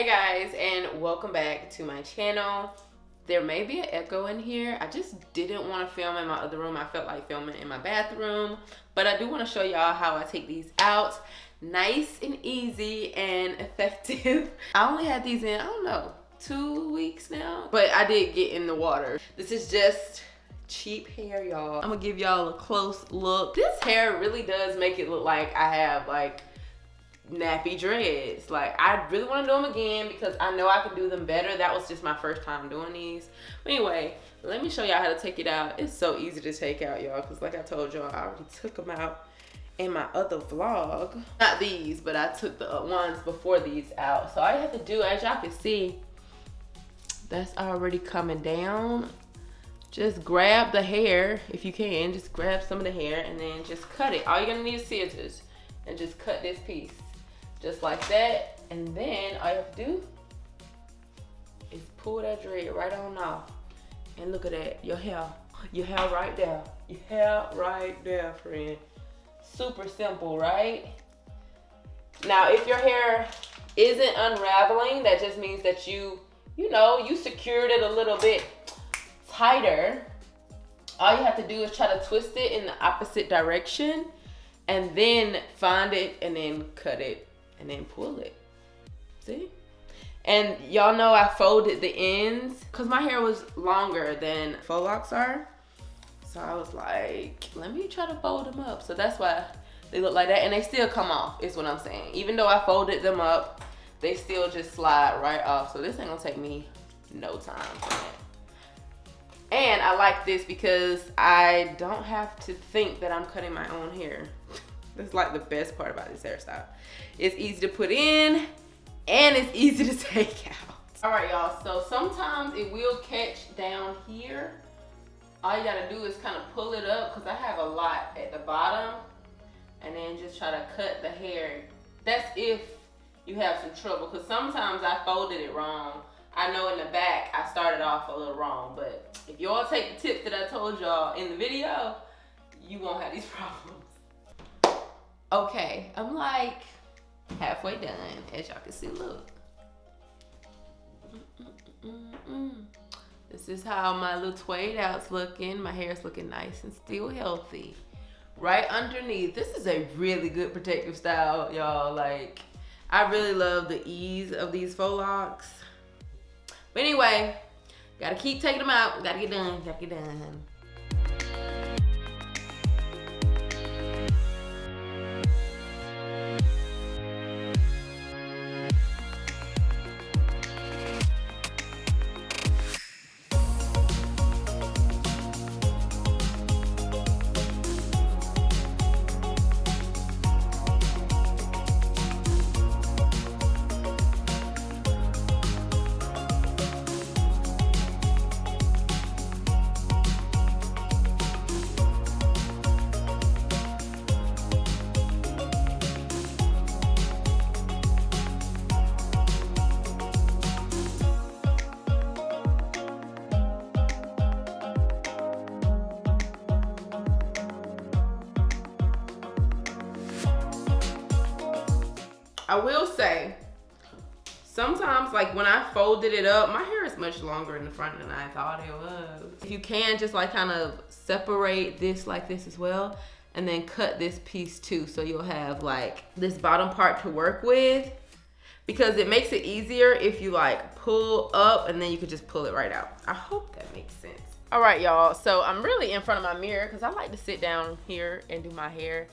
guys, and welcome back to my channel. There may be an echo in here. I just didn't want to film in my other room. I felt like filming in my bathroom, but I do want to show y'all how I take these out. Nice and easy and effective. I only had these in, I don't know, 2 weeks now, but I did get in the water. This is just cheap hair, y'all. I'm gonna give y'all a close look. This hair really does make it look like I have like nappy dreads. Like, I really want to do them again because I know I can do them better. That was just my first time doing these. But anyway, let me show y'all how to take it out. It's so easy to take out, y'all, because like I told y'all, I already took them out in my other vlog. Not these, but I took the ones before these out. So all you have to do, as y'all can see, that's already coming down. Just grab the hair, if you can, just grab some of the hair and then just cut it. All you're gonna need is scissors and just cut this piece. Just like that, and then all you have to do is pull that dread right on off. And look at that, your hair right there. Your hair right there, friend. Super simple, right? Now, if your hair isn't unraveling, that just means that you secured it a little bit tighter. All you have to do is try to twist it in the opposite direction and then find it and then cut it. And then pull it. See? And y'all know I folded the ends because my hair was longer than faux locks are. So I was like, let me try to fold them up. So that's why they look like that. And they still come off, is what I'm saying. Even though I folded them up, they still just slide right off. So this ain't gonna take me no time for that. And I like this because I don't have to think that I'm cutting my own hair. That's like the best part about this hairstyle. It's easy to put in and it's easy to take out. All right, y'all, so sometimes it will catch down here. All you gotta do is kind of pull it up because I have a lot at the bottom, and then just try to cut the hair. That's if you have some trouble, because sometimes I folded it wrong. I know in the back I started off a little wrong, but if y'all take the tips that I told y'all in the video, you won't have these problems. Okay, I'm like halfway done, as y'all can see, look. This is how my little twaidout's looking. My hair's looking nice and still healthy. Right underneath, this is a really good protective style, y'all. Like, I really love the ease of these faux locks. But anyway, gotta keep taking them out. Gotta get done, gotta get done. I will say, sometimes like when I folded it up, my hair is much longer in the front than I thought it was. If you can just like kind of separate this like this as well, and then cut this piece too, so you'll have like this bottom part to work with, because it makes it easier if you like pull up and then you could just pull it right out. I hope that makes sense. All right, y'all, so I'm really in front of my mirror because I like to sit down here and do my hair.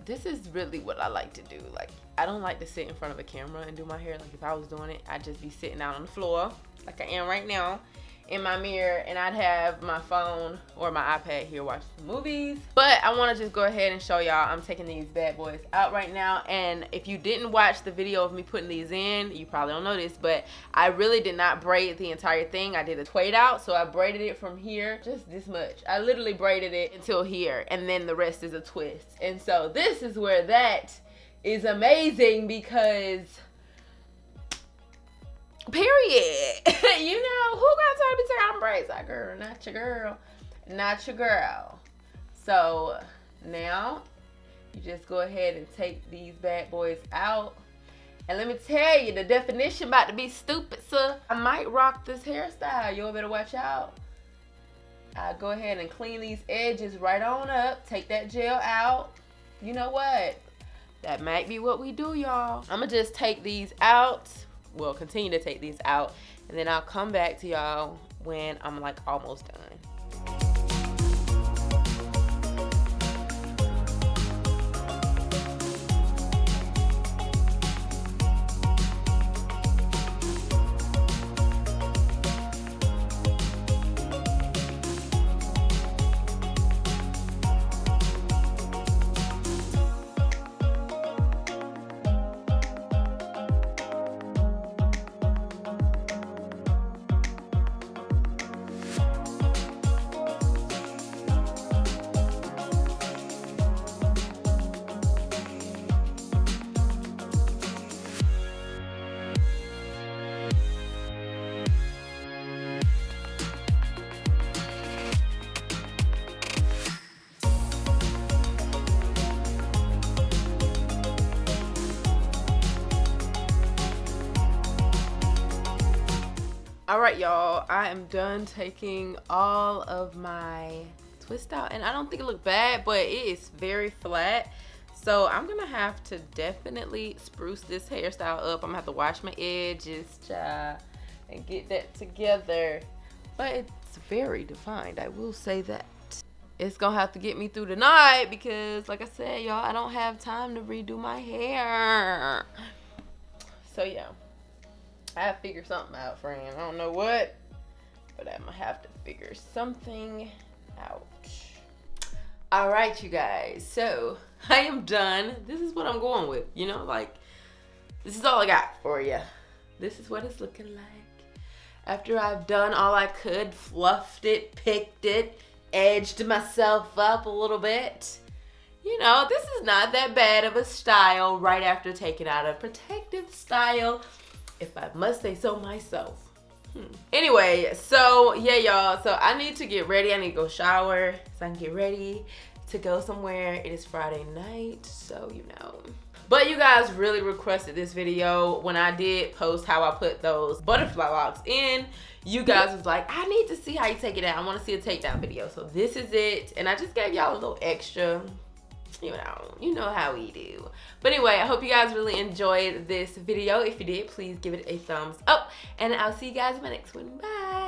This is really what I like to do. Like, I don't like to sit in front of a camera and do my hair. Like, if I was doing it, I'd just be sitting out on the floor like I am right now in my mirror, and I'd have my phone or my iPad here watching movies. But I want to just go ahead and show y'all I'm taking these bad boys out right now. And if you didn't watch the video of me putting these in, you probably don't know this, but I really did not braid the entire thing. I did a twait out, so I braided it from here just this much. I literally braided it until here, and then the rest is a twist. And so this is where that is amazing, because period. You know, who got time to take out braids? That girl, not your girl. Not your girl. So now you just go ahead and take these bad boys out, And let me tell you, the definition about to be stupid, sir. I might rock this hairstyle. You all better watch out. I'll go ahead and clean these edges right on up. Take that gel out. You know what? That might be what we do, y'all. I'm gonna just take these out. Well, continue to take these out. And then I'll come back to y'all when I'm like almost done. All right, y'all, I am done taking all of my twist out, and I don't think it looked bad, but it is very flat. So I'm gonna have to definitely spruce this hairstyle up. I'm gonna have to wash my edges, and get that together. But it's very defined, I will say that. It's gonna have to get me through the night because, like I said, y'all, I don't have time to redo my hair. So yeah. I have to figure something out, Fren. I don't know what, but I'm gonna have to figure something out. All right, you guys. So I am done. This is what I'm going with. You know, like, this is all I got for you. This is what it's looking like. After I've done all I could, fluffed it, picked it, edged myself up a little bit. You know, this is not that bad of a style right after taking out a protective style, if I must say so myself. Anyway, so yeah, y'all. So I need to get ready. I need to go shower so I can get ready to go somewhere. It is Friday night, so you know. But you guys really requested this video. When I did post how I put those butterfly locks in, you guys was like, I need to see how you take it out. I want to see a takedown video. So this is it. And I just gave y'all a little extra. You know how we do. But anyway, I hope you guys really enjoyed this video. If you did, please give it a thumbs up. And I'll see you guys in my next one. Bye.